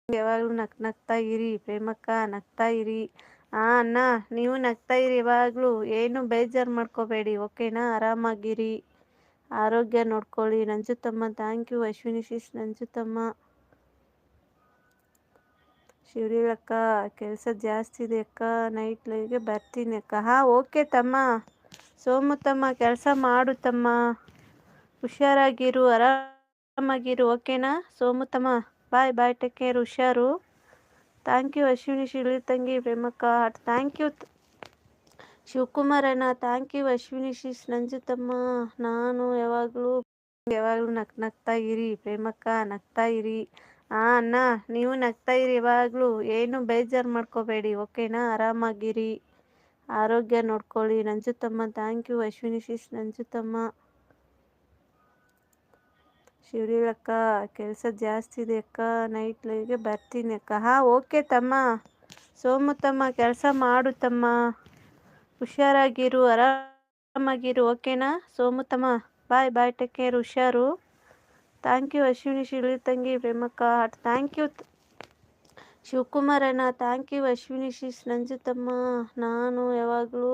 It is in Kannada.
ಯಾವಾಗಲೂ ನಗ್ತಾ ಇರಿ ಪ್ರೇಮಕ್ಕ, ನಗ್ತಾ ಇರಿ. ಅಣ್ಣ, ನೀವು ನಗ್ತಾ ಇರಿ ಯಾವಾಗಲೂ, ಏನು ಬೇಜಾರು ಮಾಡ್ಕೋಬೇಡಿ, ಓಕೆನಾ? ಆರಾಮಾಗಿರಿ, ಆರೋಗ್ಯ ನೋಡ್ಕೊಳ್ಳಿ. ನಂಜುತಮ್ಮ ಥ್ಯಾಂಕ್ ಯು. ಅಶ್ವಿನಿ ಸಿಸ್ ನಂಜುತಮ್ಮ. ಶಿವಲೀಲಕ್ಕ, ಕೆಲಸ ಜಾಸ್ತಿ ಇದೆ ಅಕ್ಕ, ನೈಟ್ ಲೈವ್ಗೆ ಬರ್ತೀನಿ ಅಕ್ಕ. ಓಕೆ ತಮ್ಮ. ಸೋಮು ತಮ್ಮ, ಕೆಲಸ ಮಾಡು ತಮ್ಮ, ಹುಷಾರಾಗಿರು, ಆರಾಮಾಗಿರು, ಓಕೆನಾ? ಸೋಮು ತಮ್ಮ, ಬಾಯ್ ಬಾಯ್, ಟೇಕ್ ಕೇರ್, ಹುಷಾರು. ಥ್ಯಾಂಕ್ ಯು ಅಶ್ವಿನಿ, ಶಿವಲಿ ತಂಗಿ, ಪ್ರೇಮಕ್ಕ, ಥ್ಯಾಂಕ್ ಯು. ಶಿವಕುಮಾರ್ ಅಣ್ಣ ಥ್ಯಾಂಕ್ ಯು. ಅಶ್ವಿನಿ ಸಿಸ್ ನಂಜುತಮ್ಮ, ನಾನು ಯಾವಾಗಲೂ ನಗ್ತಾ ಇರಿ ಪ್ರೇಮಕ್ಕ, ನಗ್ತಾ ಇರಿ. ಅಣ್ಣ, ನೀವು ನಗ್ತಾ ಇರಿ ಯಾವಾಗಲೂ, ಏನು ಬೇಜಾರು ಮಾಡ್ಕೋಬೇಡಿ, ಓಕೆನಾ? ಆರಾಮಾಗಿರಿ, ಆರೋಗ್ಯ ನೋಡ್ಕೊಳ್ಳಿ. ನಂಜುತಮ್ಮ ಥ್ಯಾಂಕ್ ಯು. ಅಶ್ವಿನಿ ಸಿಸ್ ನಂಜುತಮ್ಮ. ಶಿವಲೀಲಕ್ಕ, ಕೆಲಸ ಜಾಸ್ತಿ ಇದೆ ಅಕ್ಕ, ನೈಟ್ ಲೈವ್ಗೆ ಬರ್ತೀನಿ ಅಕ್ಕ. ಓಕೆ ತಮ್ಮ. ಸೋಮು ತಮ್ಮ, ಕೆಲಸ ಮಾಡು ತಮ್ಮ, ಹುಷಾರಾಗಿರು, ಆರಾಮಾಗಿರು, ಓಕೆನಾ? ಸೋಮು ತಮ್ಮ, ಬಾಯ್ ಬಾಯ್, ಟೇಕ್ ಕೇರ್, ಹುಷಾರು. ಥ್ಯಾಂಕ್ ಯು ಅಶ್ವಿನಿ, ಶಿವಲಿ ತಂಗಿ, ಪ್ರೇಮಕ್ಕ, ಥ್ಯಾಂಕ್ ಯು. ಶಿವಕುಮಾರ್ ಅಣ್ಣ ಥ್ಯಾಂಕ್ ಯು. ಅಶ್ವಿನಿ ಸಿಸ್ ನಂಜುತಮ್ಮ, ನಾನು ಯಾವಾಗಲೂ